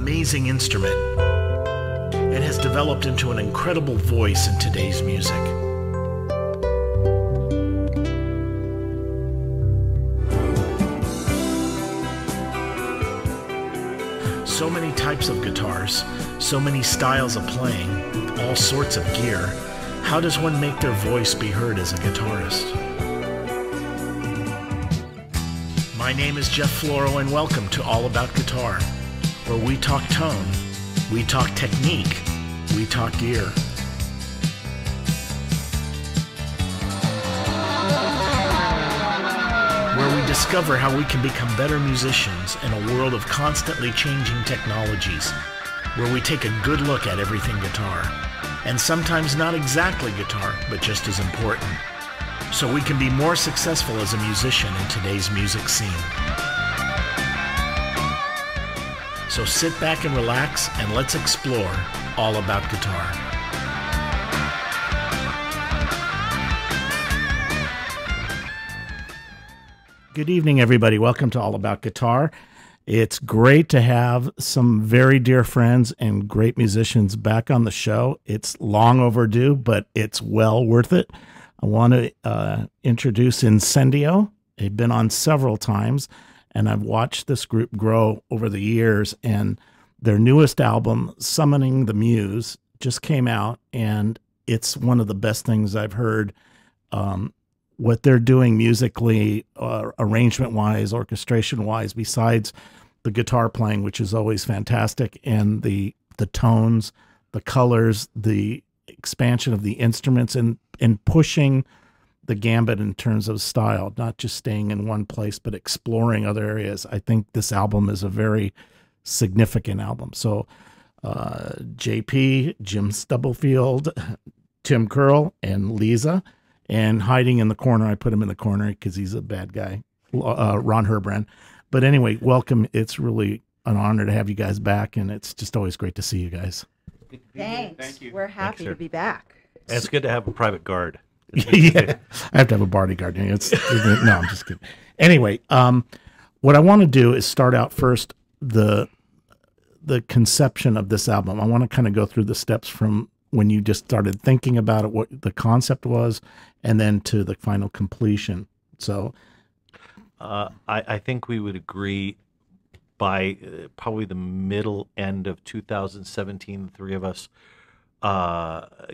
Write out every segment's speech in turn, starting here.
amazing instrument. It has developed into an incredible voice in today's music. So many types of guitars, so many styles of playing, all sorts of gear. How does one make their voice be heard as a guitarist? My name is Jeff Floro, and welcome to All About Guitar, where we talk tone, we talk technique, we talk gear. Where we discover how we can become better musicians in a world of constantly changing technologies. Where we take a good look at everything guitar, and sometimes not exactly guitar, but just as important, so we can be more successful as a musician in today's music scene. So sit back and relax, and let's explore all about guitar. Good evening, everybody. Welcome to All About Guitar. It's great to have some very dear friends and great musicians back on the show. It's long overdue, but it's well worth it. I want to introduce Incendio. They've been on several times, and I've watched this group grow over the years, and their newest album, Summoning the Muse, just came out, and it's one of the best things I've heard. What they're doing musically, arrangement-wise, orchestration-wise, besides the guitar playing, which is always fantastic, and the tones, the colors, the expansion of the instruments, and pushing the gambit in terms of style, not just staying in one place, but exploring other areas. I think this album is a very significant album. So JP, Jim Stubblefield, Tim Curle, and Liza, and hiding in the corner, I put him in the corner because he's a bad guy, Ron Herbrand. But anyway, welcome. It's really an honor to have you guys back, and it's just always great to see you guys. Thanks. Thank you. We're happy to be back. And it's good to have a private guard. Yeah, I have to have a bodyguard. No, I'm just kidding. Anyway, what I want to do is start out first the conception of this album. I want to kind of go through the steps from when you just started thinking about it, what the concept was, and then to the final completion. So, I think we would agree by probably the middle end of 2017, the three of us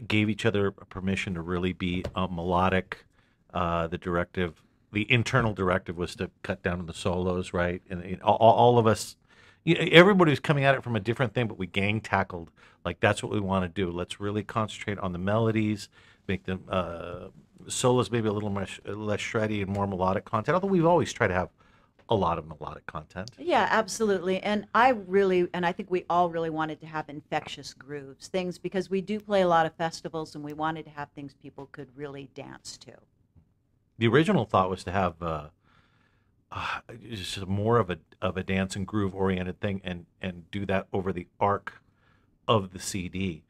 gave each other permission to really be melodic. The internal directive was to cut down on the solos, right? And all of us, everybody was coming at it from a different thing, but we gang tackled, like, that's what we want to do. Let's really concentrate on the melodies, make them solos maybe a little less shreddy and more melodic content, although we've always tried to have a lot of melodic content. Yeah, absolutely. And I think we all really wanted to have infectious grooves, things, because we do play a lot of festivals, and we wanted to have things people could really dance to. The original thought was to have just more of a dance and groove oriented thing, and do that over the arc of the CD.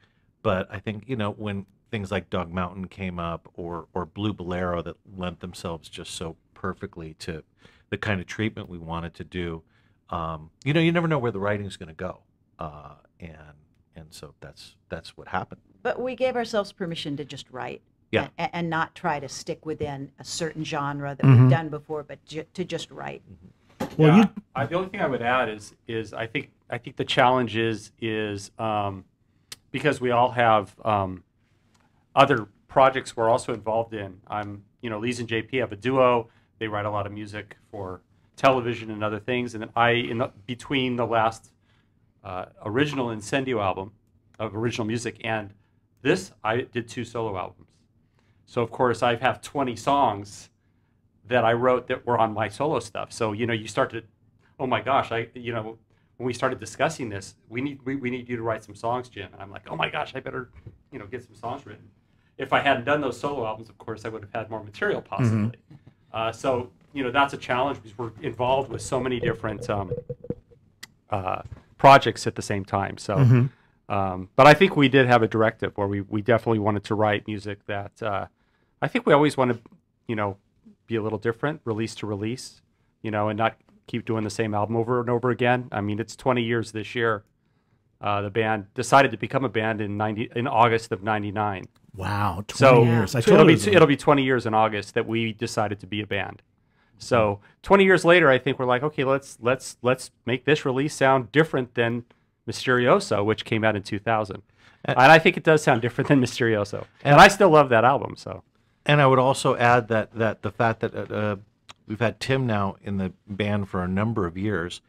But I think, when things like Dog Mountain came up, or Blue Bolero, that lent themselves just so perfectly to the kind of treatment we wanted to do. You never know where the writing's going to go, and so that's what happened. But we gave ourselves permission to just write, yeah, and not try to stick within a certain genre that we've done before, but to just write. Well, yeah, the only thing I would add is I think the challenge is because we all have other projects we're also involved in. Liza and JP have a duo. They write a lot of music for television and other things. And then between the last original Incendio album of original music and this, I did 2 solo albums. So, of course, I have 20 songs that I wrote that were on my solo stuff. So, you start to, oh my gosh, when we started discussing this, we need you to write some songs, Jim. And I'm like, oh my gosh, I better, get some songs written. If I hadn't done those solo albums, of course, I would have had more material possibly. So, that's a challenge because we're involved with so many different projects at the same time. So, but I think we did have a directive where we definitely wanted to write music that I think we always want to, be a little different, release to release, and not keep doing the same album over and over again. I mean, it's 20 years this year The band decided to become a band in August of '99. Wow, 20 So years. it'll be 20 years in August that we decided to be a band. So 20 years later, I think we're like, okay, let's make this release sound different than Misterioso, which came out in 2000. And I think it does sound different than Misterioso. And I still love that album. So. And I would also add that the fact that we've had Tim now in the band for a number of years,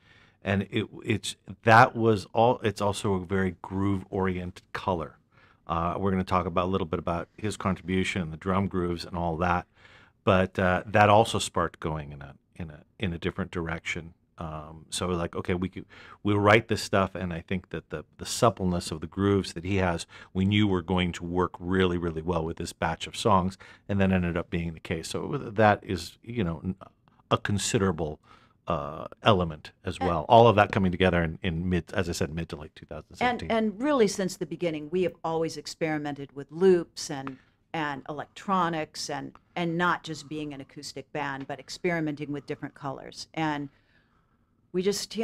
and it's also a very groove-oriented color. We're going to talk about a little bit about his contribution, the drum grooves, and all that. But that also sparked going in a different direction. So we're like, okay, we'll write this stuff, and I think that the suppleness of the grooves that he has, we knew were going to work really, really well with this batch of songs, and then ended up being the case. So that is, a considerable element as well. All of that coming together in mid to late 2017. And really, since the beginning, we have always experimented with loops and electronics and not just being an acoustic band, but experimenting with different colors. And we just,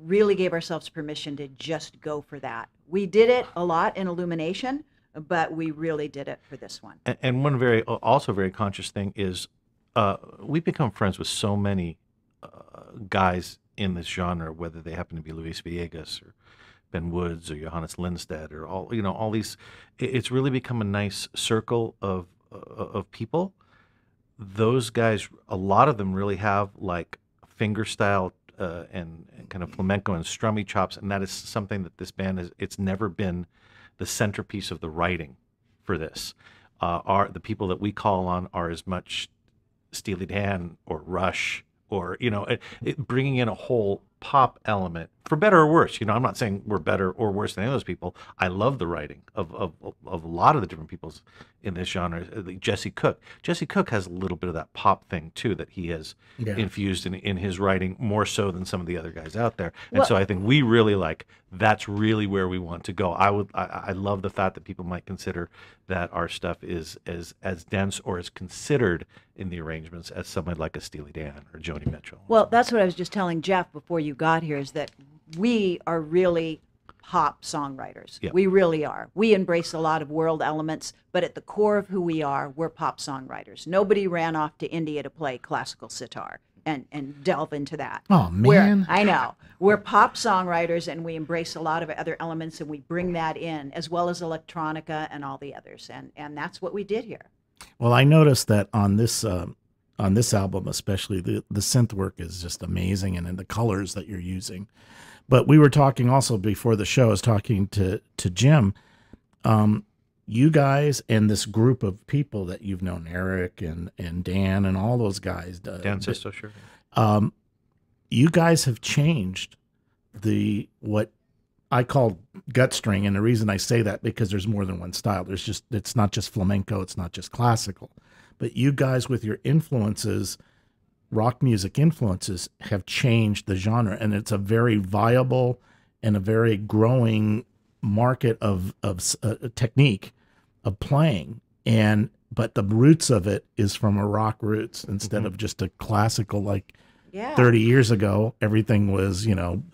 really gave ourselves permission to just go for that. We did it a lot in Illumination, but we really did it for this one. And one also very conscious thing is we've become friends with so many guys in this genre, whether they happen to be Luis Villegas or Ben Woods or Johannes Lindstedt or all these. It's really become a nice circle of people. Those guys, a lot of them really have like fingerstyle and kind of flamenco and strummy chops, and that is something that this band it's never been the centerpiece of the writing for this. The people that we call on are as much Steely Dan or Rush or bringing in a whole pop element, for better or worse. I'm not saying we're better or worse than any of those people. I love the writing of a lot of the different peoples in this genre. Jesse Cook has a little bit of that pop thing too that he has infused in his writing, more so than some of the other guys out there. And so I think we really that's really where we want to go. I love the fact that people might consider that our stuff is as dense or as considered in the arrangements as somebody like a Steely Dan or Joni Mitchell. Well, that's what I was just telling Jeff before you got here, is that we are really pop songwriters. Yeah. We really are. We embrace a lot of world elements, but at the core of who we are, we're pop songwriters. Nobody ran off to India to play classical sitar and delve into that. Oh, man. I know. We're pop songwriters, and we embrace a lot of other elements, and we bring that in, as well as electronica and all the others. And that's what we did here. Well, I noticed that on this album, especially, the synth work is just amazing, and in the colors that you're using. But we were talking also before the show, I was talking to Jim, you guys and this group of people that you've known, Eric and Dan and all those guys. Dan Sisto, sure. You guys have changed what I call gut string, and the reason I say that because there's more than one style. It's not just flamenco, it's not just classical, but you guys with your influences, rock music influences, have changed the genre, and it's a very viable and a very growing market of technique of playing. But the roots of it is from a rock roots instead of just a classical, like 30 years ago, everything was,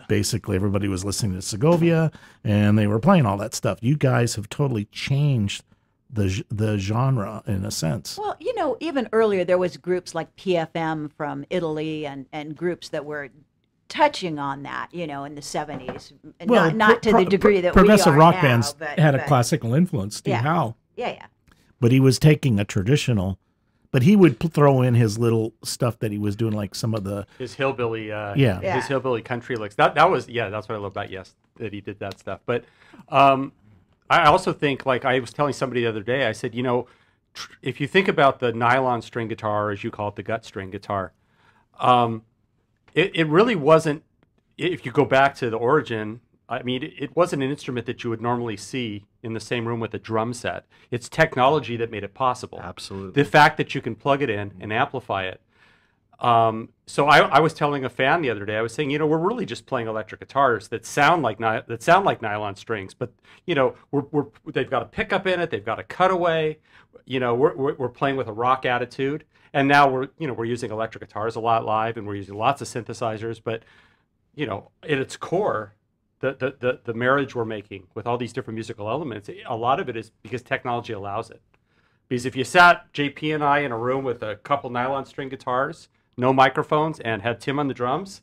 basically everybody was listening to Segovia and they were playing all that stuff. You guys have totally changed the genre in a sense. Well, even earlier there was groups like PFM from Italy and groups that were touching on that, in the 70s. Well, not to the degree that progressive we are rock now, bands but had a classical influence. Steve Howe. Yeah. But he was taking a traditional, but he would throw in his little stuff that he was doing, like some of his hillbilly, his hillbilly country licks. That's what I love about that he did that stuff. But I also think, like I was telling somebody the other day, I said, if you think about the nylon string guitar, or as you call it, the gut string guitar, it really wasn't. If you go back to the origin, I mean, it wasn't an instrument that you would normally see in the same room with a drum set. It's technology that made it possible. Absolutely. The fact that you can plug it in and amplify it. So I was telling a fan the other day, I was saying, we're really just playing electric guitars that sound like nylon strings, but they've got a pickup in it, they've got a cutaway. We're playing with a rock attitude, and now we're using electric guitars a lot live, and we're using lots of synthesizers, but at its core, the marriage we're making with all these different musical elements, a lot of it is because technology allows it. Because if you sat JP and I in a room with a couple nylon string guitars, no microphones, and had Tim on the drums,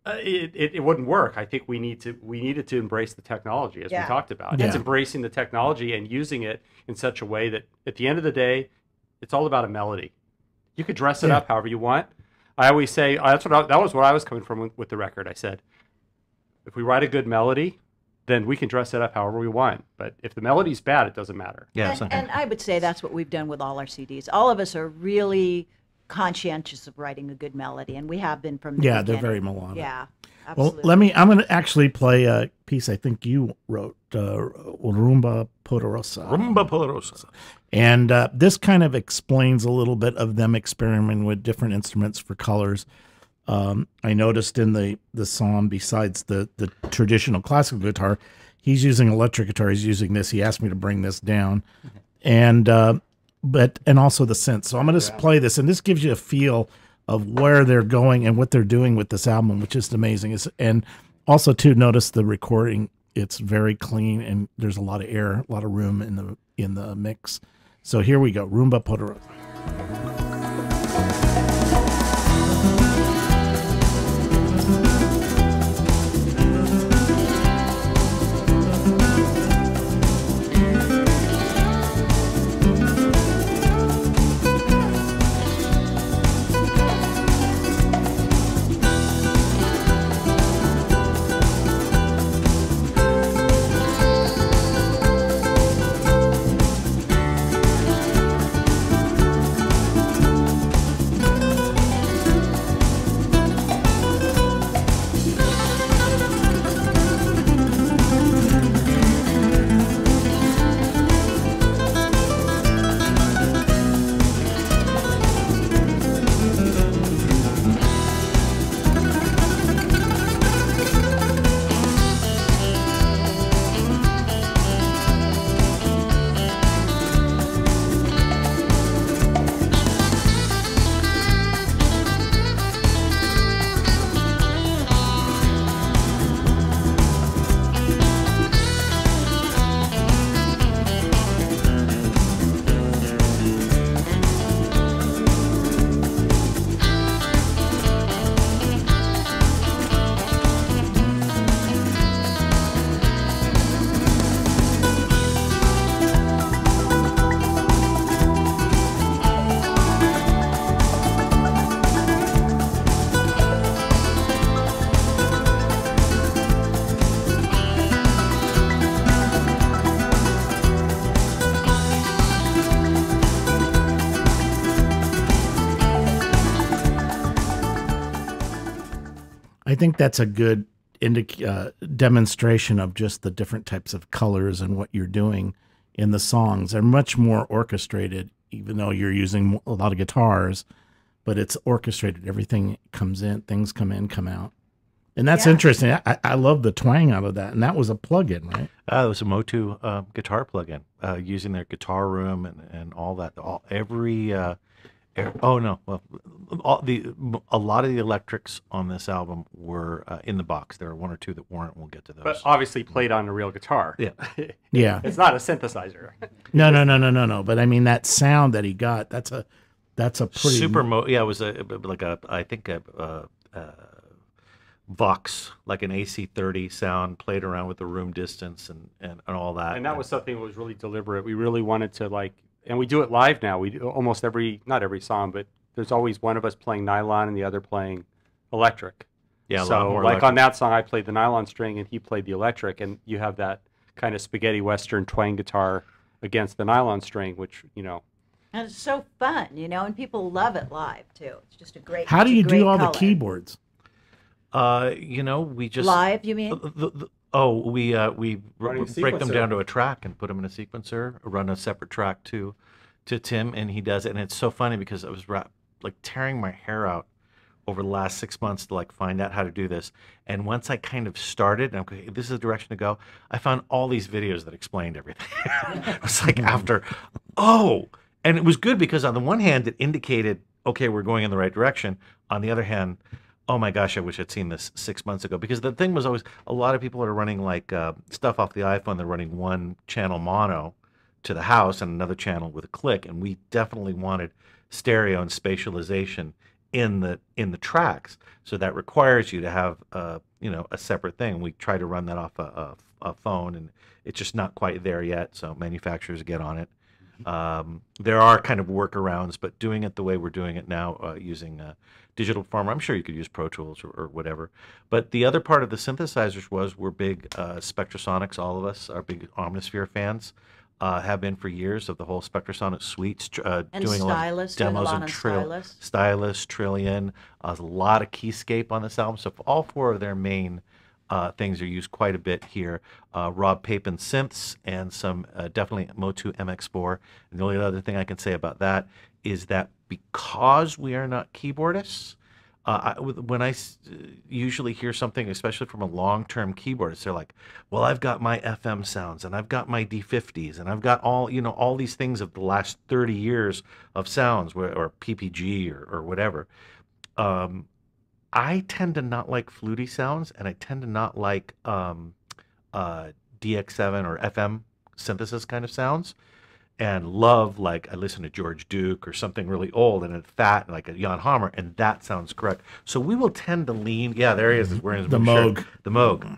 it wouldn't work. I think we needed to embrace the technology, as we talked about. Yeah. It's embracing the technology and using it in such a way that at the end of the day, it's all about a melody. You could dress it up however you want. I always say that was where I was coming from with the record. I said, if we write a good melody, then we can dress it up however we want. But if the melody's bad, it doesn't matter. Yeah, and I would say that's what we've done with all our CDs. All of us are really conscientious of writing a good melody, and we have been from the beginning. they're very melodic. Yeah, absolutely. Well, I'm going to actually play a piece I think you wrote, Rumba Poderosa. Rumba Poderosa. And this kind of explains a little bit of them experimenting with different instruments for colors. I noticed in the song, besides the traditional classical guitar, he's using electric guitar. He's using this. He asked me to bring this down, and also the synth. So I'm going to play this, and this gives you a feel of where they're going and what they're doing with this album, which is amazing. And also to notice the recording, it's very clean, and there's a lot of air, a lot of room in the mix. So here we go, Rumba Poderosa. I think that's a good demonstration of just the different types of colors and what you're doing in the songs. They're much more orchestrated, even though you're using a lot of guitars, but it's orchestrated. Everything comes in, things come in, come out. And that's interesting. I love the twang out of that. And that was a plug-in, right? It was a Motu guitar plug-in, using their guitar room and all that. A lot of the electrics on this album were in the box. There are one or two that weren't. We'll get to those. But obviously played on a real guitar. Yeah. Yeah. It's not a synthesizer. No. But I mean, that sound that he got, that's a pretty super. It was I think a Vox, like an AC30 sound, played around with the room distance and all that. And that was something that was really deliberate. We really wanted to and we do it live now. We do almost not every song, but there's always one of us playing nylon and the other playing electric. Yeah, so on that song, I played the nylon string and he played the electric, and you have that kind of spaghetti western twang guitar against the nylon string, which, And it's so fun, and people love it live too. It's just a great. How do you do all color. the keyboards? We just live. You mean? We break them down to a track and put them in a sequencer. Run a separate track to Tim, and he does it. And it's so funny because I was tearing my hair out over the last 6 months to find out how to do this. And once I kind of started, and okay, this is the direction to go, I found all these videos that explained everything. It was and it was good because on the one hand it indicated, okay, we're going in the right direction. On the other hand, oh my gosh, I wish I'd seen this 6 months ago. Because the thing was always, a lot of people are running like stuff off the iPhone. They're running one channel mono to the house and another channel with a click. And we definitely wanted stereo and spatialization in the tracks. So that requires you to have you know, a separate thing. We try to run that off a phone, and it's just not quite there yet. So manufacturers get on it. There are kind of workarounds, but doing it the way we're doing it now, using digital form, I'm sure you could use Pro Tools or whatever. But the other part of the synthesizers was we're big Spectrasonics. All of us are big Omnisphere fans. Have been for years, of the whole Spectrasonic suite, And doing a lot of Stylus, doing a demos lot and on Stylus. Stylus, Trillion, a lot of Keyscape on this album. So all four of their main things are used quite a bit here. Rob Papin synths and some definitely Motu MX4. And the only other thing I can say about that is that because we are not keyboardists, when I usually hear something, especially from a long-term keyboardist, they're like, well, I've got my FM sounds, and I've got my D50s, and I've got all, you know, all these things of the last 30 years of sounds, or PPG or whatever. I tend to not like fluty sounds, and I tend to not like DX7 or FM synthesis kind of sounds. And love, like, I listen to George Duke or something really old and it's fat, like a Jan Hammer, and that sounds correct. So we will tend to lean. Yeah, there he is. He's wearing his The blue shirt. Moog. The Moog.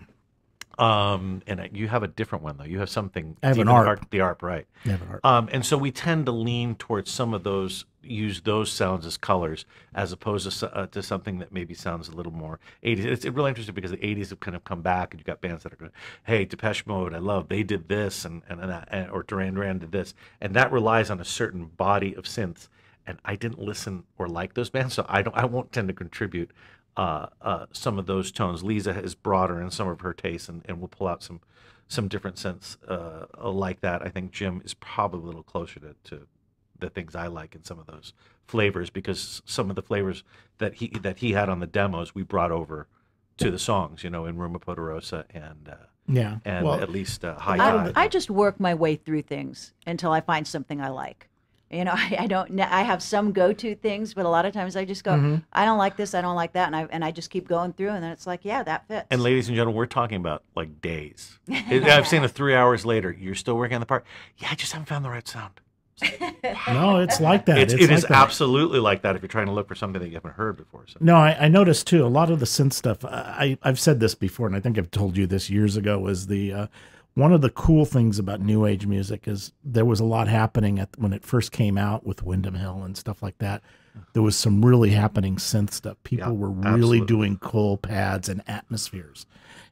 And you have a different one though. You have something. I have an deep in the ARP. The ARP, right? Yeah, but art. And so we tend to lean towards some of those, use those sounds as colors, as opposed to something that maybe sounds a little more 80s. It's really interesting because the 80s have kind of come back, and you've got bands that are going, hey, Depeche Mode, I love, they did this, and that, or Duran Duran did this, and that relies on a certain body of synths. And I didn't listen or like those bands, so I won't tend to contribute some of those tones. Liza is broader in some of her tastes, and we'll pull out some different scents like that. I think Jim is probably a little closer to the things I like in some of those flavors, because some of the flavors that he had on the demos we brought over to the songs, you know, in Ruma Poderosa and Yeah. and Well, at least High Tide. I just work my way through things until I find something I like. You know, I don't. I have some go-to things, but a lot of times I just go, I don't like this, I don't like that, and I just keep going through, and then it's like, yeah, that fits. And ladies and gentlemen, we're talking about like days. I've seen it 3 hours later. You're still working on the part. Yeah, I just haven't found the right sound. no, it's like that. It It's is like that. absolutely like that if you're trying to look for something that you haven't heard before. So. No, I noticed too, a lot of the synth stuff, I've said this before, and I think I've told you this years ago, was the one of the cool things about New Age music is there was a lot happening when it first came out with Windham Hill and stuff like that. There was some really happening synth stuff. People were really absolutely. doing cool pads and atmospheres.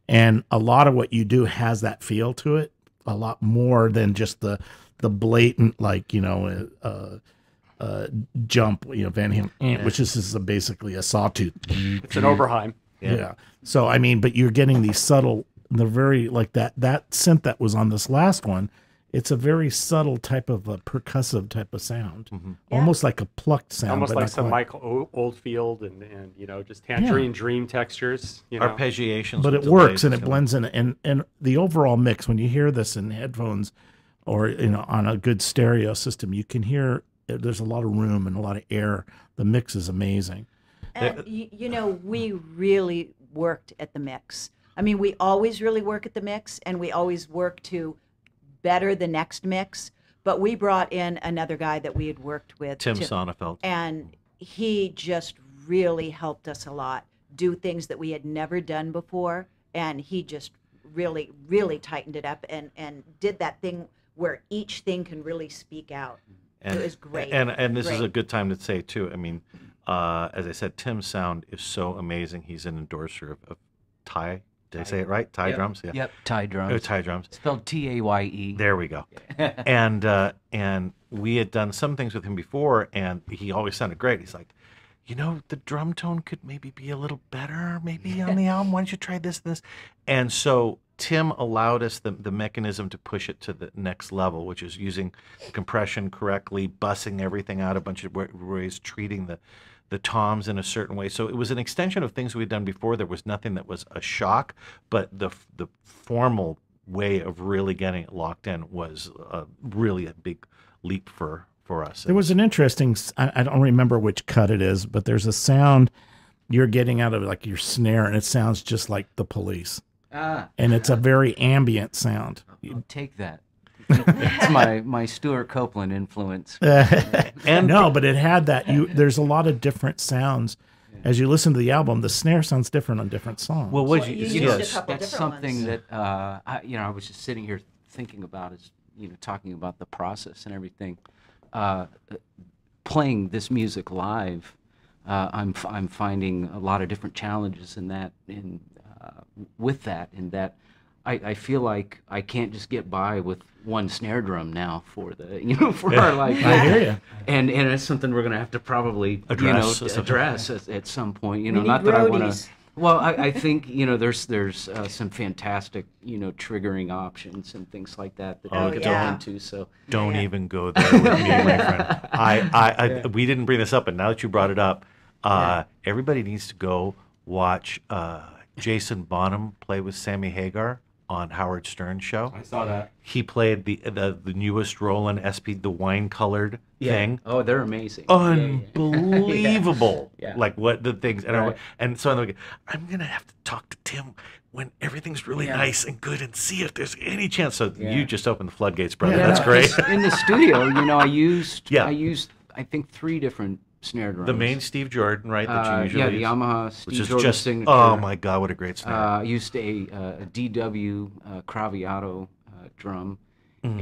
And a lot of what you do has that feel to it, a lot more than just the blatant, like, you know, jump, you know, Van Halen, which is basically a sawtooth. It's an Oberheim. Yeah. So, I mean, but you're getting these subtle, the very, like that synth that was on this last one, it's a very subtle type of a percussive type of sound. Almost like a plucked sound. Almost but like not some quite. Michael Oldfield and you know, just Tangerine Dream textures. You know. Arpeggiations. But with it works delays and it is gonna- blends in. And the overall mix, when you hear this in headphones or, you know, on a good stereo system, you can hear there's a lot of room and a lot of air. The mix is amazing. And, you know, we really worked at the mix. I mean, we always really work at the mix, and we always work to better the next mix. But we brought in another guy that we had worked with, Tim Sonnefeld. and he just really helped us a lot, do things that we had never done before, and he just really, really tightened it up and did that thing where each thing can really speak out. And, it was great. And this is Great. a good time to say too. I mean, as I said, Tim's sound is so amazing. He's an endorser of Thai. Did I say it right? Thai drums. Yeah. Yep, Thai drums. Oh, Thai drums. Spelled T-A-Y-E. There we go. and we had done some things with him before, and he always sounded great. He's like, you know, the drum tone could maybe be a little better, maybe on the album. Why don't you try this and this? And so Tim allowed us the mechanism to push it to the next level, which is using compression correctly, bussing everything out a bunch of ways, treating the toms in a certain way. So it was an extension of things we'd done before. There was nothing that was a shock, but the formal way of really getting it locked in was really a big leap for us. There was an interesting, I don't remember which cut it is, but there's a sound you're getting out of like your snare, and it sounds just like the Police. Ah, And it's a very ambient sound. I'll take that. It's my Stuart Copeland influence. And no, but it had that. There's a lot of different sounds. As you listen to the album, the snare sounds different on different songs. Well, Well, you used a yes. couple That's different something ones. that I was just sitting here thinking about, is talking about the process and everything. Playing this music live, I'm finding a lot of different challenges in that, with that, in that I feel like I can't just get by with one snare drum now for the for our life. I hear you. And it's something we're going to have to probably Address at some point. We Not need that I want roadies. to. Well, I think there's some fantastic triggering options and things like that Oh, we could yeah. go into. So Don't Yeah. even go there with me, my friend. We didn't bring this up, but now that you brought it up, everybody needs to go watch Jason Bonham play with Sammy Hagar on Howard Stern's show. I saw that. He played the newest Roland SP, the wine colored thing. Oh, they're amazing. Unbelievable. Yeah. Like what the things Right. and so I'm gonna have to talk to Tim when everything's really nice and good and see if there's any chance. So you just opened the floodgates, brother. Yeah. That's great. In the studio, I used Yeah. I think 3 different snare drums. The main Steve Jordan, right? That you usually the use, Yamaha Steve which is Jordan just signature. oh my god, what a great snare. I used a DW Craviotto drum, Mm-hmm.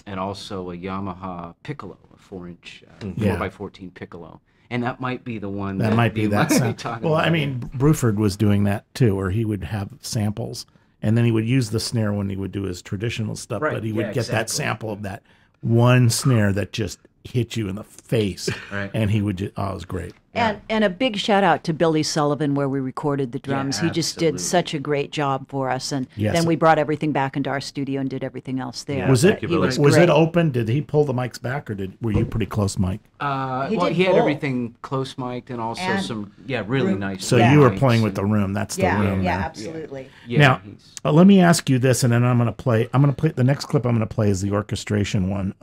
and also a Yamaha Piccolo, a 4-inch Yeah. 4x14 Piccolo, and that might be the one. That might be you that might be sound. talking Well, about. I mean, Bruford was doing that too, where he would have samples, and then he would use the snare when he would do his traditional stuff, Right, but he yeah, would get that exactly. sample of that one snare that just hit you in the face, Right. and he would just, it was great. And a big shout out to Billy Sullivan where we recorded the drums. He just did absolutely. such a great job for us, and Yes. then we brought everything back into our studio and did everything else there. Was it But he was was great. it open? Did he pull the mics back, or were you pretty close, Mike? He well, did he had both. everything close mic'd and also And some really nice. So Yeah. you were mics playing with and- the room. That's the Yeah, room. yeah, there. absolutely. Yeah, Now, he's- let me ask you this, and then I'm going to play. The next clip I'm going to play is the orchestration one,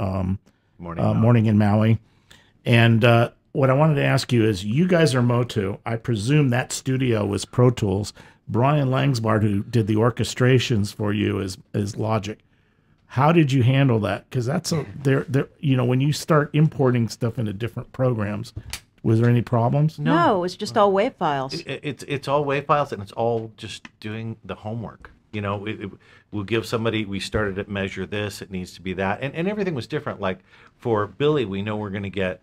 Morning in Maui. And what I wanted to ask you is, you guys are Motu. I presume that studio was Pro Tools. Brian Langsbard, who did the orchestrations for you, is Logic. How did you handle that? Because that's when you start importing stuff into different programs, was there any problems? No, it was just all WAV files. It's all WAV files, and it's all just doing the homework. We'll give somebody, we started at measure this, it needs to be that, and everything was different. Like for Billy, we know we're going to get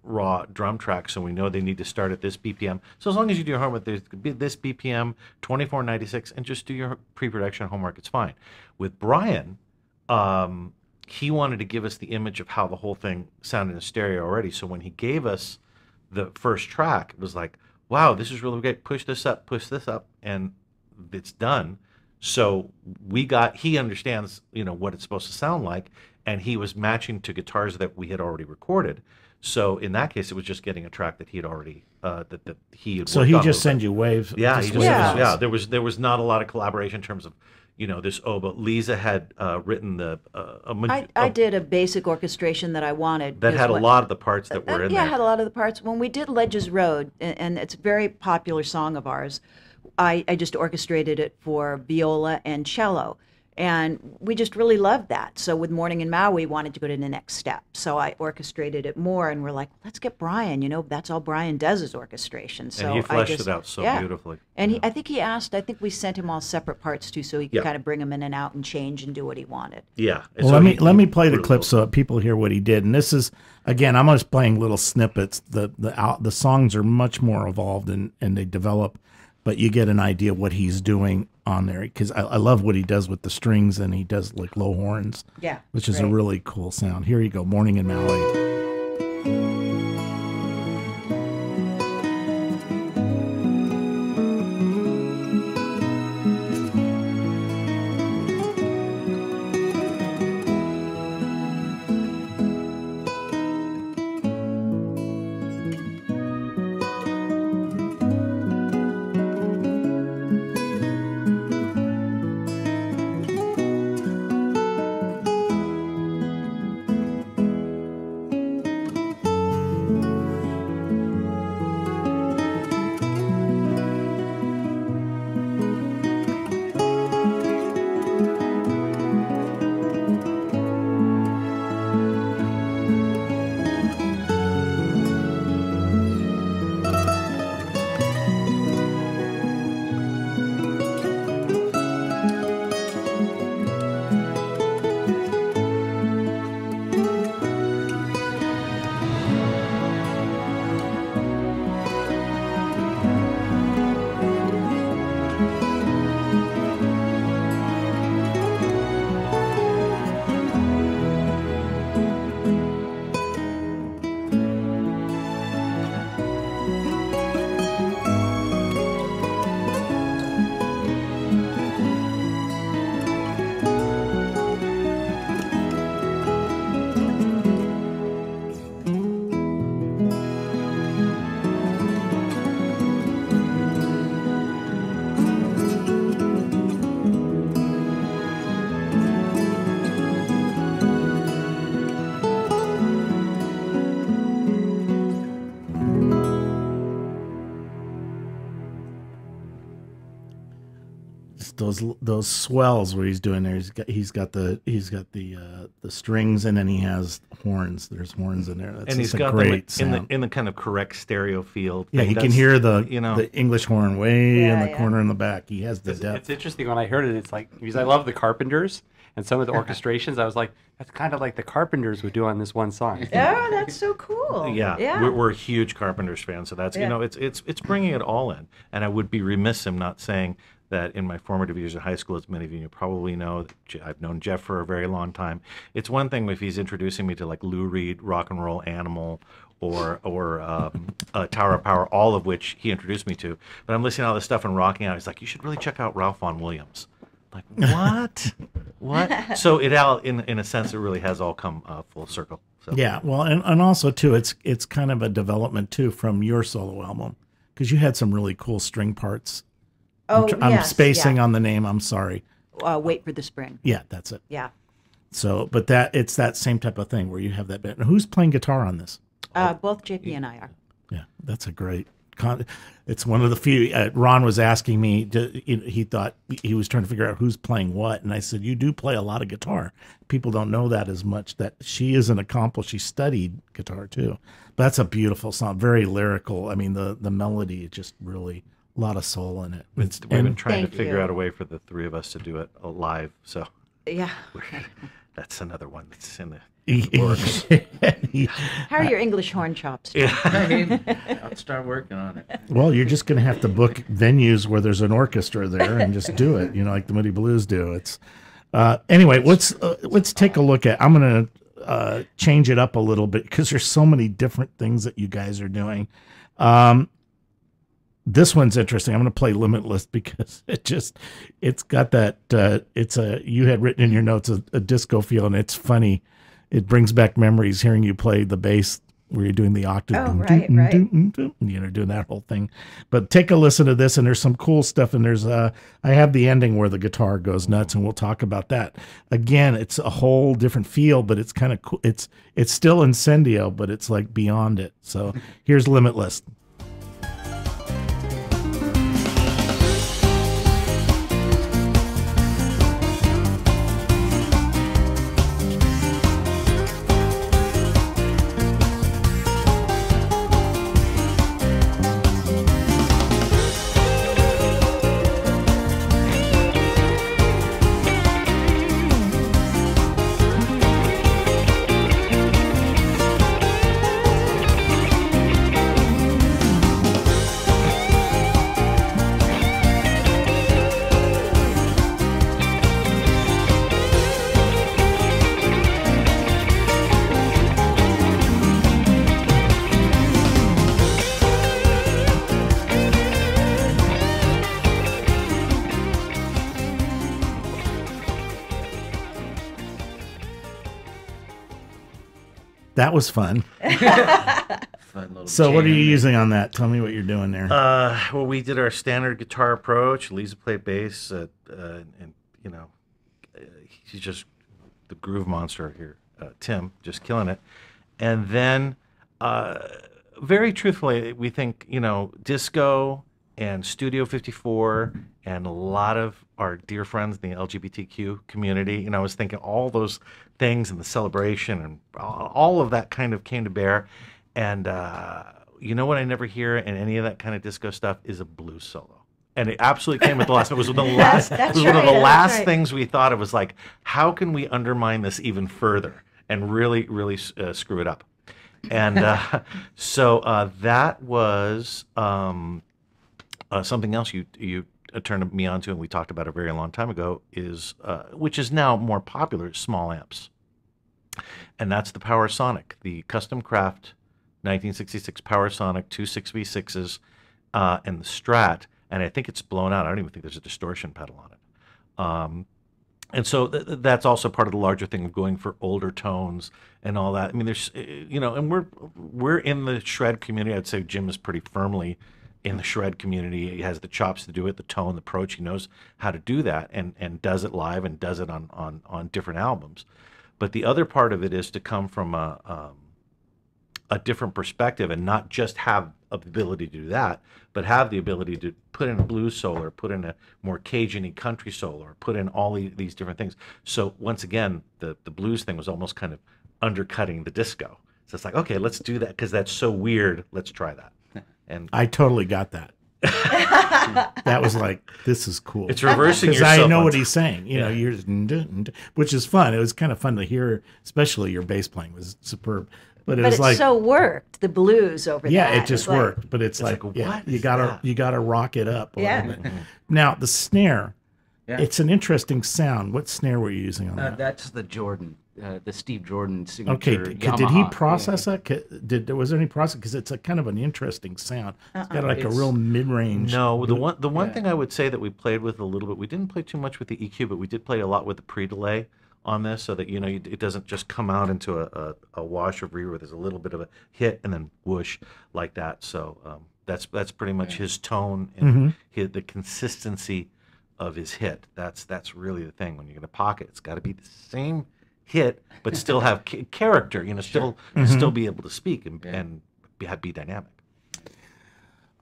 raw drum tracks, so we know they need to start at this BPM. So as long as you do your homework, there's this BPM 2496, and just do your pre-production homework, it's fine. With Brian, he wanted to give us the image of how the whole thing sounded in stereo already. So when he gave us the first track, it was like, wow, this is really great. Push this up, and it's done. So he understands, what it's supposed to sound like, and he was matching to guitars that we had already recorded. So in that case, it was just getting a track that he had already that he had. So worked he on. just send you waves. Yeah, just he just waves. Yeah. There was not a lot of collaboration in terms of this. Oh, but Liza had written the. I did a basic orchestration that I wanted. that because had a when- lot of the parts that were in yeah, there. I had a lot of the parts. When we did Ledges Road, and it's a very popular song of ours, I just orchestrated it for viola and cello. And we just really loved that. So with Morning in Maui, we wanted to go to the next step. So I orchestrated it more, and we're like, let's get Brian. That's all Brian does is orchestration. So And he I fleshed just, it out so yeah. beautifully. And I think we sent him all separate parts too, so he could Yeah. kind of bring them in and out and change and do what he wanted. Yeah. and Well, so let me play the really clip will. so that people hear what he did. And this is, again, I'm just playing little snippets. The songs are much more evolved and they develop, but you get an idea what he's doing on there, because I love what he does with the strings, and he does like low horns, Yeah, which is a great. really cool sound. Here you go, Morning in Maui. those swells where he's doing there. He's got the strings, and then he has horns. There's horns in there. That's And he's just a got great them sound. in the kind of correct stereo field. Yeah, thing. he can That's, hear the the English horn way in Yeah, the yeah. corner in the back. He has the It's depth. interesting when I heard it. It's like, because I love the Carpenters and some of the orchestrations. I was like, that's kind of like the Carpenters would do on this one song. Oh, that's so cool. Yeah, Yeah. We're huge Carpenters fans, so that's Yeah. it's bringing it all in. And I would be remiss in not saying that in my formative years at high school, as many of you probably know, I've known Jeff for a very long time. It's one thing if he's introducing me to like Lou Reed, Rock and Roll Animal, or Tower of Power, all of which he introduced me to. But I'm listening to all this stuff and rocking out. He's like, you should really check out Ralph Vaughan Williams. Like, what? What? So it all, in a sense, it really has all come full circle. So. Yeah, well, and also too, it's kind of a development too from your solo album, because you had some really cool string parts. Oh, I'm yes, spacing yeah. on the name. I'm sorry. Wait for the Spring. Yeah, that's it. Yeah. So, but it's that same type of thing where you have that bit. Now, who's playing guitar on this? Both JP and I are. Yeah, that's a great. It's one of the few. Ron was asking me. He thought he was trying to figure out who's playing what, and I said, "You do play a lot of guitar. People don't know that as much. That she is an accomplished. She studied guitar too. But that's a beautiful song, very lyrical. I mean, the melody is just really a lot of soul in it. We've been trying to Thank figure you. out a way for the three of us to do it live. So Yeah. that's another one that's in the works. How are your English horn chops? I'll start working on it. Well, you're just going to have to book venues where there's an orchestra there and just do it. Like the Moody Blues do. It's anyway. Let's take a look at. I'm going to change it up a little bit because there's so many different things that you guys are doing. This one's interesting. I'm going to play Limitless because it's got that. You had written in your notes a disco feel, and it's funny. It brings back memories hearing you play the bass where you're doing the octave. Oh, right. Doing that whole thing. But take a listen to this, and there's some cool stuff. And there's I have the ending where the guitar goes nuts, and we'll talk about that. Again, it's a whole different feel, but it's kind of cool. It's still Incendio, but it's like beyond it. So here's Limitless. That was fun. Fun little So what are you jam. using on that? Tell me what you're doing there. Well, we did our standard guitar approach. Liza played bass, and he's just the groove monster here. Tim, just killing it. And then, very truthfully, we think disco and Studio 54 and a lot of our dear friends in the LGBTQ community. I was thinking all those things and the celebration and all of that kind of came to bear. And what I never hear in any of that kind of disco stuff is a blues solo. And it absolutely came at the last. It was one of the last. That's it was one of the right, that's last right. things we thought. It was like, how can we undermine this even further and really, really screw it up? And so that was something else you turned me on to, and we talked about a very long time ago. Is which is now more popular, small amps, and that's the Power Sonic, the custom craft 1966 Power Sonic 2 6v6s, and the Strat. And I think it's blown out. I don't even think there's a distortion pedal on it. And so that's also part of the larger thing of going for older tones and all that. I mean, there's, and we're in the shred community. I'd say Jim is pretty firmly in the shred community. He has the chops to do it, the tone, the approach. He knows how to do that and does it live and does it on different albums. But the other part of it is to come from a a different perspective and not just have the ability to do that, but have the ability to put in a blues solo, or put in a more Cajun-y country solo, or put in all these different things. So once again, the blues thing was almost kind of undercutting the disco. So it's like, okay, let's do that because that's so weird. Let's try that. And I totally got that. That was like, this is cool. it's reversing Because yourself. I know on what he's saying. You know, Yeah. you're, which is fun. It was kind of fun to hear, especially your bass playing was superb. But it But was it like, so worked, the blues over yeah, that. it just It's like- worked. But it's like, like, yeah, what you is gotta that? you gotta rock it up. A Yeah. little bit. Now the snare, Yeah. it's an interesting sound. What snare were you using on that? That's the Jordan, the Steve Jordan signature. Okay, did he Yamaha. process that? Was there any process? Because it's a kind of an interesting sound. It's got like a It's- real mid-range. No, the one Yeah. thing I would say that we played with a little bit, we didn't play too much with the EQ, but we did play a lot with the pre-delay on this, so that it doesn't just come out into a wash of reverb. There's a little bit of a hit and then whoosh like that. So that's pretty much his tone and the consistency of his hit. That's really the thing. When you're going to pocket, it's got to be the same hit, but still have character. Still be able to speak and be dynamic.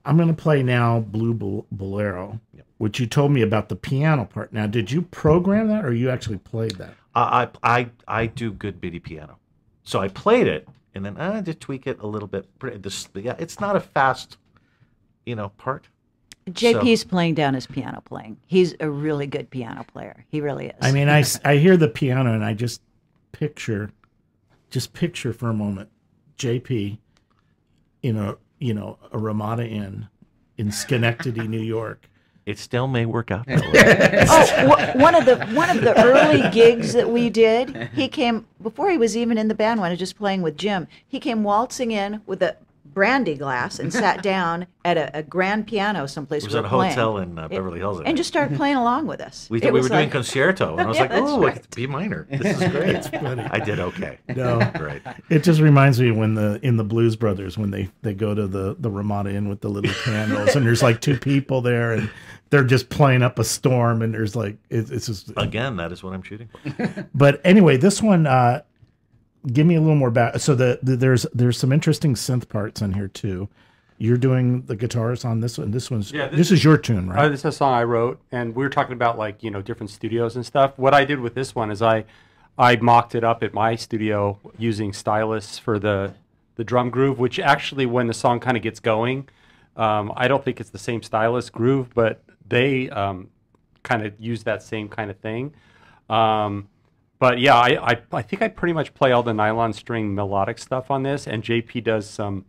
I'm going to play now Blue Bolero, which you told me about the piano part. Now, did you program that or you actually played that? I do good bitty piano, so I played it and then I just tweak it a little bit. It's not a fast, part. JP's playing down his piano playing. He's a really good piano player. He really is. I mean, I hear the piano and I just picture for a moment JP in a Ramada Inn in Schenectady, New York. It still may work out that way. one of the early gigs that we did, he came before he was even in the band when I was just playing with Jim. He came waltzing in with a brandy glass and sat down at a grand piano someplace. It was we at were a playing. hotel in Beverly Hills. I and think. just started playing along with us. We It were was doing like- concerto, and I was Yeah, like, that's "Oh, right. it's B minor. This is great." I did okay. No, Great. it just reminds me when in the Blues Brothers when they go to the Ramada Inn with the little candles and there's like two people there and they're just playing up a storm and there's like it's just. Again, that is what I'm shooting for. But anyway, this one, give me a little more back. So there's some interesting synth parts on here too. You're doing the guitars on this one. This is your tune, right? This is a song I wrote, and we were talking about different studios and stuff. What I did with this one is I mocked it up at my studio using stylus for the drum groove, which actually when the song kind of gets going, I don't think it's the same stylus groove, but they kind of use that same kind of thing. But yeah, I think I pretty much play all the nylon string melodic stuff on this, and JP does some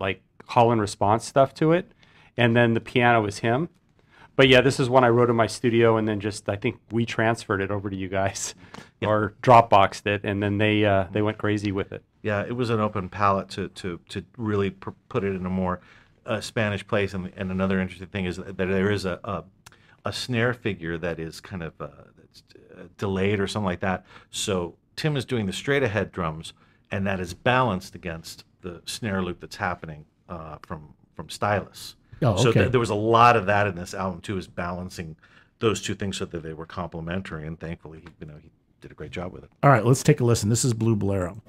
like call and response stuff to it, and then the piano is him. But yeah, this is one I wrote in my studio, and then I think we transferred it over to you guys, or Dropboxed it, and then they went crazy with it. Yeah, it was an open palette to really put it in a more Spanish place. And another interesting thing is that there is a snare figure that is kind of delayed or something like that. So Tim is doing the straight ahead drums, and that is balanced against the snare loop that's happening from stylus. Oh, So okay. there was a lot of that in this album too, is balancing those two things so that they were complementary. And thankfully, he did a great job with it. All right, let's take a listen. This is Blue Bolero.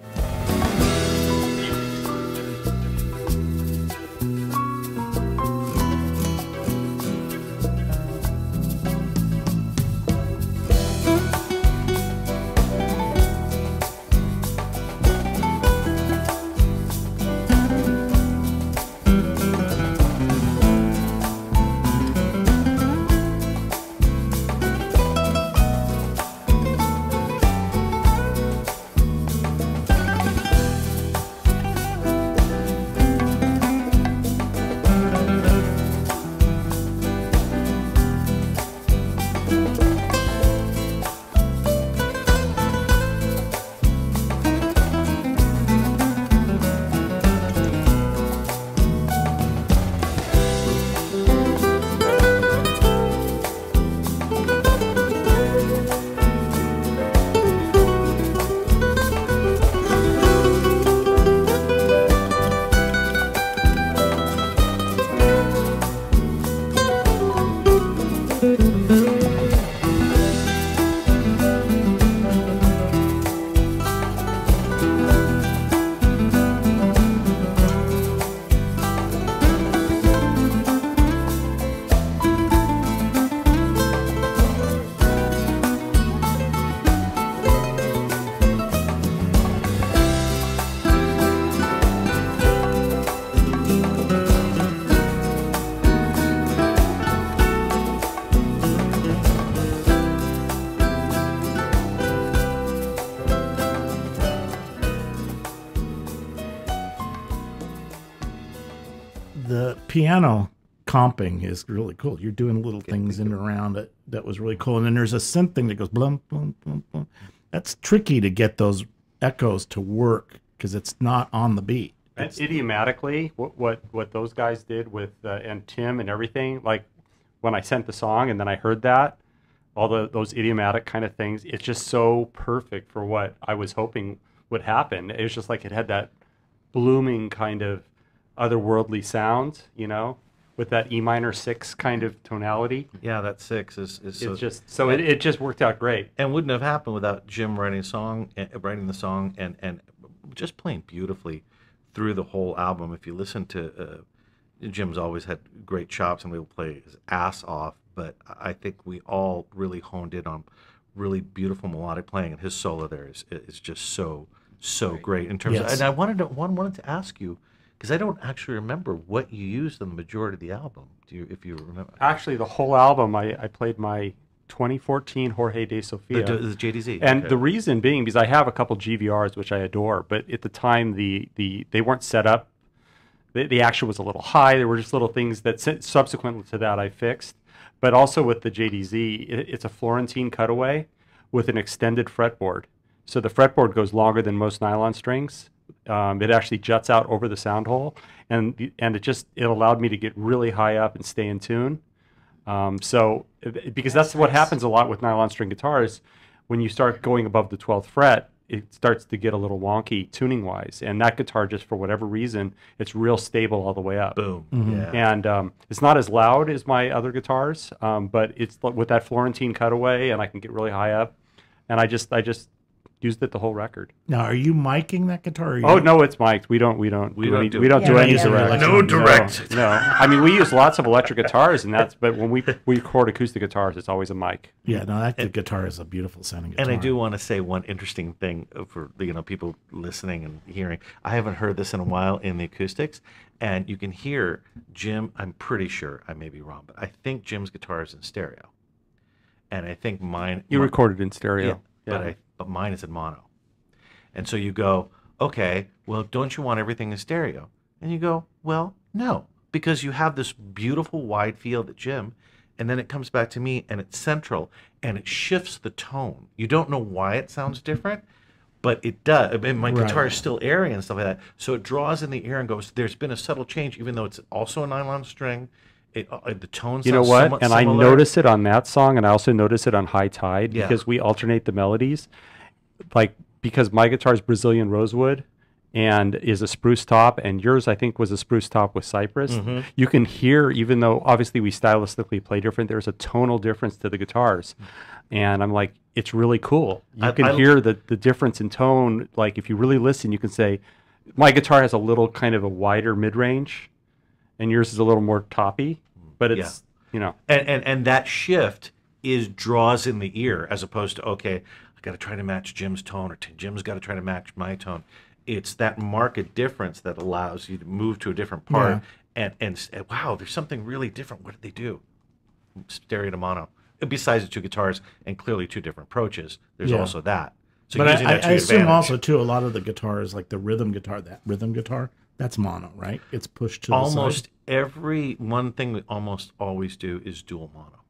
the piano comping is really cool. You're doing little things in and around it. That was really cool. And then there's a synth thing that goes blum, blum, blum, blum. That's tricky to get those echoes to work because it's not on the beat. And idiomatically, what those guys did with and Tim and everything, like when I sent the song and then I heard that, all those idiomatic kind of things, it's just so perfect for what I was hoping would happen. It was just like it had that blooming kind of otherworldly sound, you know, with that E minor 6 kind of tonality. Yeah, that 6 is so. It's just so it just worked out great. And wouldn't have happened without Jim writing the song and just playing beautifully through the whole album. If you listen to Jim's always had great chops and we will play his ass off, but I think we all really honed in on really beautiful melodic playing, and his solo there is just so great in terms of. And I wanted to ask you, because I don't actually remember what you used on the majority of the album. If you remember? Actually, the whole album, I played my 2014 Jorge de Sofia. The JDZ. And okay. the reason being, because I have a couple GVRs, which I adore, but at the time, they weren't set up. The action was a little high. There were just little things that subsequent to that I fixed. But also with the JDZ, it's a Florentine cutaway with an extended fretboard. So the fretboard goes longer than most nylon strings. It actually juts out over the sound hole, and it allowed me to get really high up and stay in tune. Because that's what happens a lot with nylon string guitars. When you start going above the 12th fret, it starts to get a little wonky tuning wise, and that guitar, just for whatever reason, it's real stable all the way up. Boom. Mm-hmm. Yeah. And it's not as loud as my other guitars, but it's with that Florentine cutaway, and I can get really high up, and I just used it the whole record. Now, are you miking that guitar? Or Oh no, it's mic'd. We don't do any direct. No direct. No. I mean, we use lots of electric guitars, but when we record acoustic guitars, it's always a mic. Yeah, no, that guitar is a beautiful sounding guitar. And I do want to say one interesting thing for people listening and hearing. I haven't heard this in a while in the acoustics, and you can hear Jim. I'm pretty sure, I may be wrong, but I think Jim's guitar is in stereo, and I think mine. You recorded in stereo, yeah. But mine is in mono. And so you go, okay, well, don't you want everything in stereo? And you go, well, no, because you have this beautiful wide field at Jim, and then it comes back to me, and it's central, and it shifts the tone. You don't know why it sounds different, but it does. I mean, my guitar is still airy and stuff like that. So it draws in the ear and goes, there's been a subtle change, even though it's also a nylon string. The tone sounds you know what? somewhat and similar. I notice it on that song, and I also notice it on High Tide, because we alternate the melodies. Like, because my guitar is Brazilian rosewood and is a spruce top, and yours, I think, was a spruce top with cypress. Mm-hmm. You can hear, even though obviously we stylistically play different, there's a tonal difference to the guitars. And I'm like, it's really cool. You can hear the difference in tone. Like, if you really listen, you can say, my guitar has a little kind of a wider mid-range, and yours is a little more toppy. But it's, And that shift draws in the ear, as opposed to, okay, I got to try to match Jim's tone, or Jim's got to try to match my tone. It's that marked difference that allows you to move to a different part and wow, there's something really different. What did they do? Stereo to mono. Besides the two guitars and clearly two different approaches, there's also that. So but using that to I assume advantage. also, too, a lot of the guitars, like the rhythm guitar, that's mono, right? It's pushed to the side. One thing we almost always do is dual mono.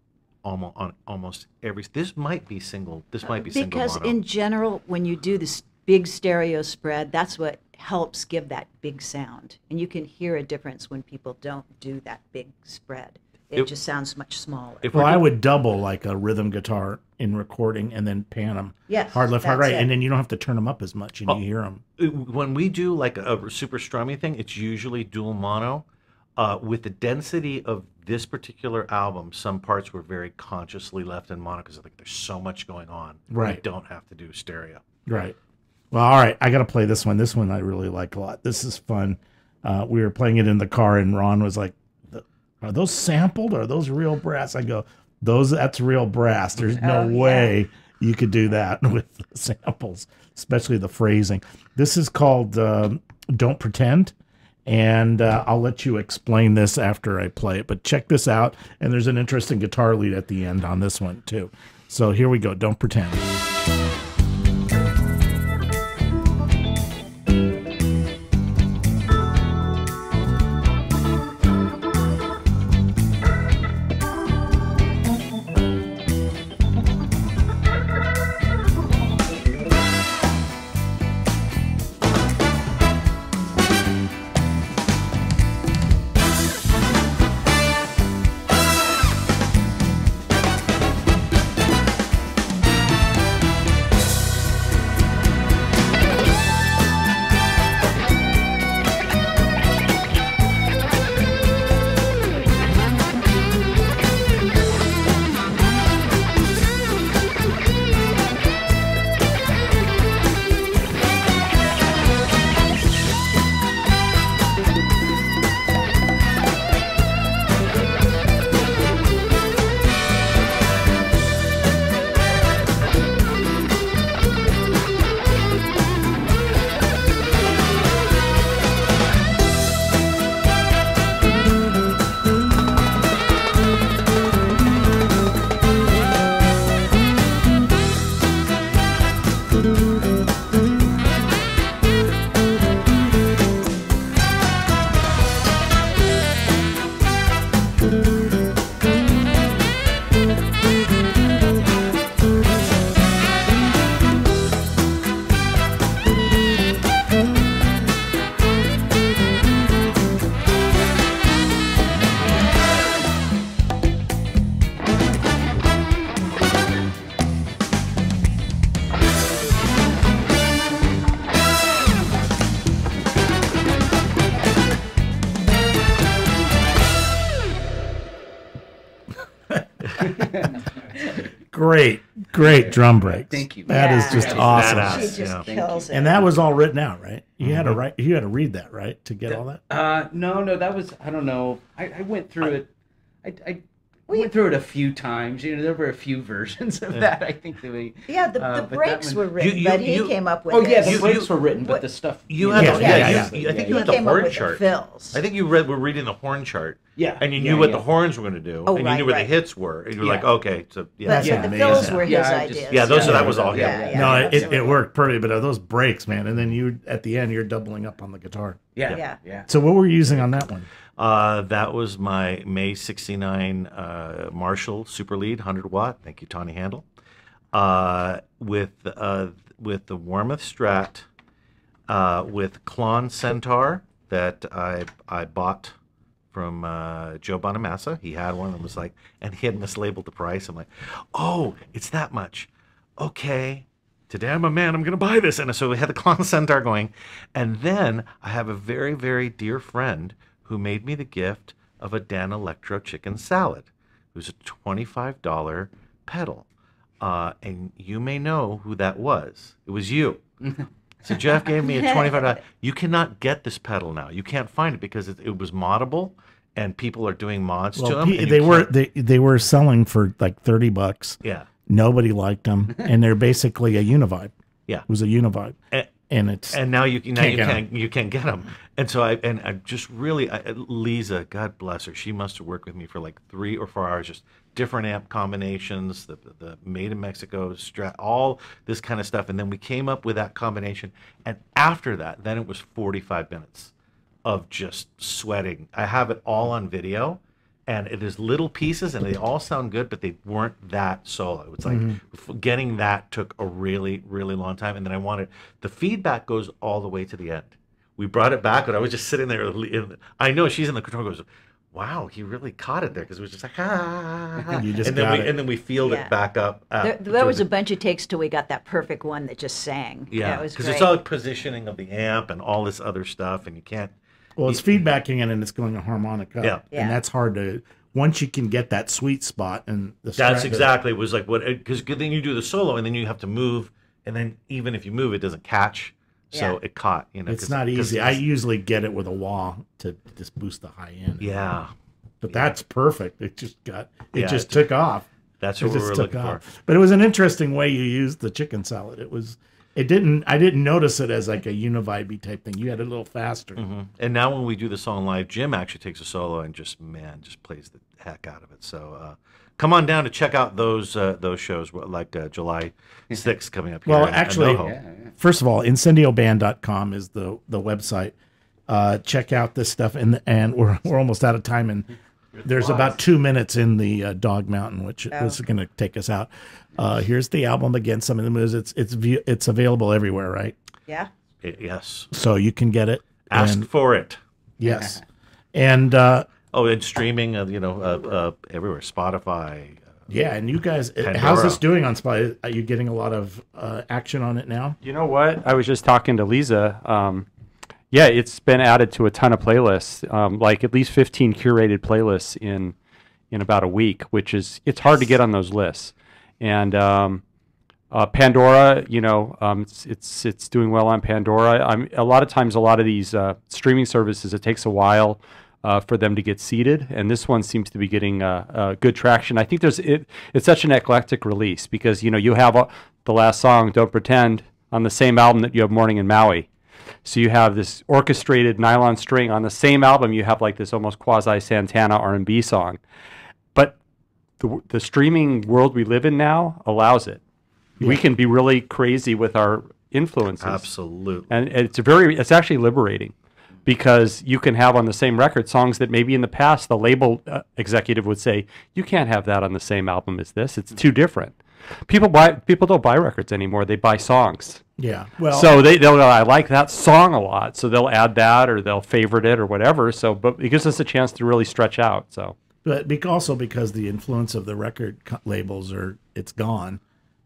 Almost every. This might be single. This might be single mono. Because in general, when you do this big stereo spread, that's what helps give that big sound, and you can hear a difference when people don't do that big spread. It just sounds much smaller. Well, I would double like a rhythm guitar in recording and then pan them. Yes, hard left, hard that's right, it. and then you don't have to turn them up as much, and you hear them. When we do like a super strummy thing, it's usually dual mono. With the density of this particular album, some parts were very consciously left in mono because I think there's so much going on. Right. We don't have to do stereo. Right. Well, all right. I got to play this one. This one I really like a lot. This is fun. We were playing it in the car, and Ron was like, "Are those sampled or are those real brass?" I go, "That's real brass. There's no way you could do that with the samples, especially the phrasing." This is called "Don't Pretend." And I'll let you explain this after I play it. But check this out. And there's an interesting guitar lead at the end on this one, too. So here we go. Don't Pretend. great drum breaks. Thank you. That is just awesome. Badass. She just Yeah. kills it. And that was all written out, right? You had to write. You had to read that, right, to get all that. No, that was, I don't know. I went through it. I went through it a few times. There were a few versions of that. I think that we. Yeah, the but breaks that were one- written, but he came up with Oh yeah, this. the breaks were written, but the stuff. You had Yeah, the, yeah, I think you He had the came up horn with the chart. fills. I think you were reading the horn chart. Yeah, And you yeah, knew what yeah. the horns were going to do. Oh, and you right, knew where right. the hits were. And you were like, Yeah. okay, so yeah. But Yeah, the amazing. fills were his Yeah, I just- ideas. Yeah, those Yeah, that was all him. Yeah, No, absolutely. it worked pretty, but those breaks, man, and then you at the end you're doubling up on the guitar. Yeah. So what were you using on that one? That was my May 69 Marshall Super Lead 100 watt. Thank you, Tawny Handle. With the Warmoth Strat, with Klon Centaur that I bought from Joe Bonamassa. He had one and was like, and he had mislabeled the price. I'm like, oh, it's that much. Okay. Today I'm a man, I'm going to buy this. And so we had the Klon Centaur going. And then I have a very, very dear friend who made me the gift of a Dan Electro chicken salad. It was a $25 pedal. And you may know who that was. It was you. So Jeff gave me a $25. You cannot get this pedal now. You can't find it because it was moddable, and people are doing mods to Well, them. and they you were can't- they were selling for like $30. Yeah. Nobody liked them, and they're basically a Univibe. Yeah. It was a Univibe, And, and it's and now you Can't get 'em. you can't get them. And so I just really Liza, God bless her, she must have worked with me for like 3 or 4 hours, just different amp combinations, the made in Mexico strat, all this kind of stuff, and then we came up with that combination. And after that, then it was 45 minutes of just sweating. I have it all on video. And it is little pieces, and they all sound good, but they weren't that solo. It's like getting that took a really, really long time. And then I wanted the feedback goes all the way to the end. We brought it back, and I was just sitting there. I know she's in the control. Goes, wow, he really caught it there because it was just like ah. You just and then got we it. and then we field Yeah. it back up. There was a bunch of takes till we got that perfect one that just sang. yeah, That was because great. it's all positioning of the amp and all this other stuff, and you can't. well, it's feedbacking it, and it's going a harmonic up, Yeah. Yeah. and that's hard to once you can get that sweet spot and the That's strat- exactly was like what because then you do the solo and then you have to move and then even if you move it doesn't catch, so Yeah. it caught. It's 'cause- not 'cause easy. I it's- usually get it with a wah to just boost the high end. yeah, But that's perfect. It just Yeah, just it- took off. that's It what we just were took looking off. for. But it was an interesting way you used the chicken salad. I didn't notice it as like a Univibe type thing. You had it a little faster. And now when we do the song live, Jim actually takes a solo and just plays the heck out of it. So come on down to check out those shows like July 6th coming up here. Well, in actually, NoHo. first of all, IncendioBand.com is the website. Check out this stuff, and we're almost out of time, and there's about 2 minutes in the Dog Mountain, which is going to take us out. Here's the album again. Some of the moves. It's available everywhere, right? Yeah. Yes, So you can get it. ask and- for it. yes, and Oh, and streaming, everywhere, Spotify. yeah, and you guys, how's Pandora. this doing on Spotify? Are you getting a lot of action on it now? You know what? I was just talking to Liza. Yeah, it's been added to a ton of playlists, like at least 15 curated playlists in about a week, which is it's hard to get on those lists. And Pandora, it's doing well on Pandora. A lot of times, a lot of these streaming services, it takes a while for them to get seeded, and this one seems to be getting good traction. I think it's such an eclectic release because you have the last song, "Don't Pretend," on the same album that you have "Morning in Maui." So you have this orchestrated nylon string on the same album. You have like this almost quasi Santana R&B song, but the streaming world we live in now allows it. We can be really crazy with our influences. Absolutely. And it's actually liberating because you can have on the same record songs that maybe in the past the label executive would say, you can't have that on the same album as this. It's too different. People don't buy records anymore. They buy songs. Yeah. Well, So they'll go, I like that song a lot. So they'll add that or they'll favorite it or whatever. So, but it gives us a chance to really stretch out. So, but also because the influence of the record labels it's gone.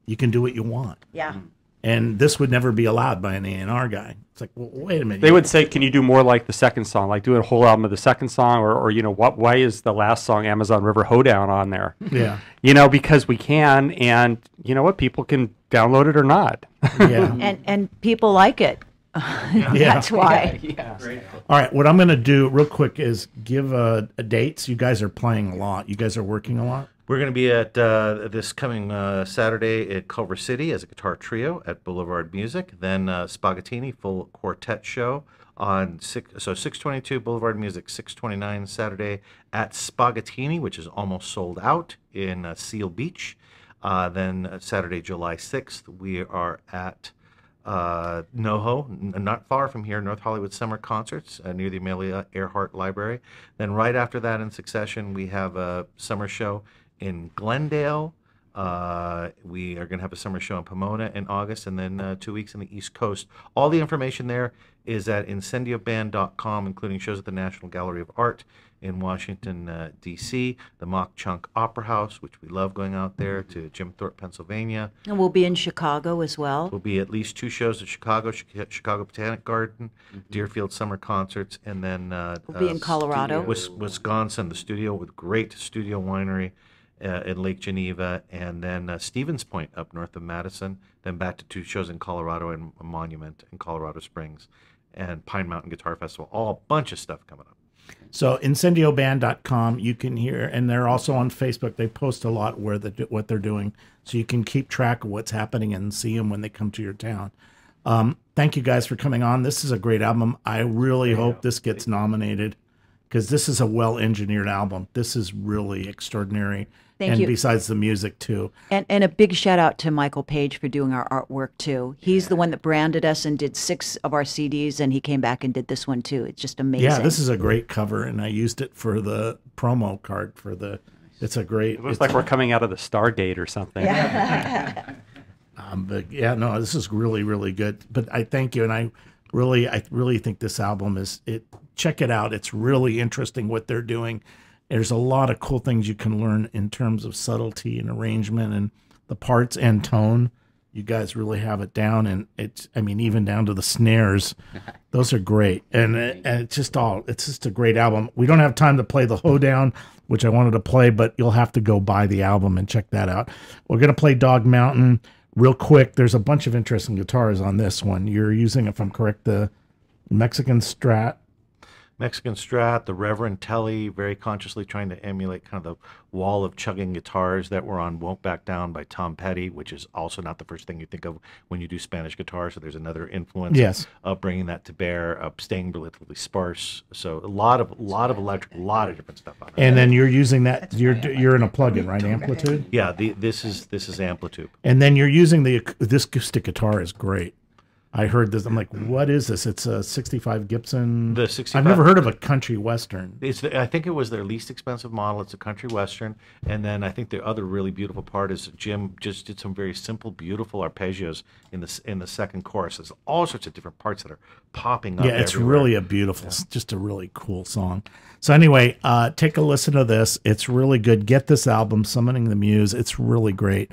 You can do what you want. Yeah. and this would never be allowed by an A&R guy. It's like, well, wait a minute. They would say, "Can you do more like the second song, like do a whole album of the second song, or why is the last song Amazon River Hoedown on there?" Yeah. Because we can, and you know what, people can download it or not. Yeah. And people like it. That's why. All right, what I'm going to do real quick is give dates. You guys are playing a lot. You guys are working a lot. We're going to be at this coming Saturday at Culver City as a guitar trio at Boulevard Music. Then Spagattini full quartet show on 622 Boulevard Music, 629 Saturday at Spagattini, which is almost sold out in Seal Beach. Then Saturday, July 6th, we are at NoHo, not far from here, North Hollywood Summer Concerts near the Amelia Earhart Library. Then right after that in succession, we have a summer show in Glendale. We are going to have a summer show in Pomona in August, and then 2 weeks on the East Coast. All the information there is at incendioband.com, including shows at the National Gallery of Art in Washington, D.C., the Mock Chunk Opera House, which we love going out there, to Jim Thorpe, Pennsylvania. And we'll be in Chicago as well. We'll be at least 2 shows at Chicago Botanic Garden, Deerfield Summer Concerts, and then We'll be in Colorado. Wisconsin, the studio with great studio winery in Lake Geneva, and then Stevens Point up north of Madison, then back to 2 shows in Colorado and Monument in Colorado Springs, and Pine Mountain Guitar Festival. All a bunch of stuff coming up. So incendioband.com, you can hear, and they're also on Facebook. They post a lot what they're doing, so you can keep track of what's happening and see them when they come to your town. Thank you guys for coming on. This is a great album. I really hope this gets nominated, because this is a well-engineered album. This is really extraordinary. Thank you. Besides the music, too. And a big shout out to Michael Page for doing our artwork, too. He's the one that branded us and did 6 of our CDs, and he came back and did this one, too. It's just amazing. Yeah, this is a great cover, and I used it for the promo card for the... It's a great... It looks like we're coming out of the Stardate or something. But yeah, no, this is really, really good. But I thank you, and I really think this album is... Check it out. It's really interesting what they're doing. There's a lot of cool things you can learn in terms of subtlety and arrangement and the parts and tone. You guys really have it down, and even down to the snares. Those are great. And it's just a great album. We don't have time to play the Hoedown, which I wanted to play, but you'll have to go buy the album and check that out. We're going to play Dog Mountain real quick. There's a bunch of interesting guitars on this one. You're using, if I'm correct, the Mexican Strat, the Reverend Telly, very consciously trying to emulate kind of the wall of chugging guitars that were on Won't Back Down by Tom Petty, which is also not the first thing you think of when you do Spanish guitar. So there's another influence of bringing that to bear, staying relatively sparse. So a lot of electric, a lot of different stuff on it. And then you're using that, you're in a plug-in, right? Amplitude? Yeah, this is Amplitude. And then you're using this acoustic guitar is great. I heard this. I'm like, what is this? It's a 65 Gibson. The 65. I've never heard of a country western. I think it was their least expensive model. It's a country western. And then I think the other really beautiful part is Jim just did some very simple, beautiful arpeggios in the second chorus. There's all sorts of different parts that are popping up. Yeah, it's really a beautiful, just a really cool song. So anyway, take a listen to this. It's really good. Get this album, Summoning the Muse. It's really great.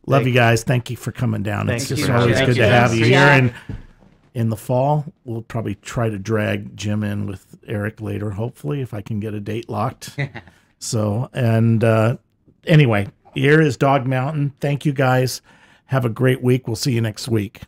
Love you guys. Thank you for coming down. It's just always good to have you here. And in the fall, we'll probably try to drag Jim in with Eric later, hopefully, if I can get a date locked. So, and anyway, here is Dog Mountain. Thank you guys. Have a great week. We'll see you next week.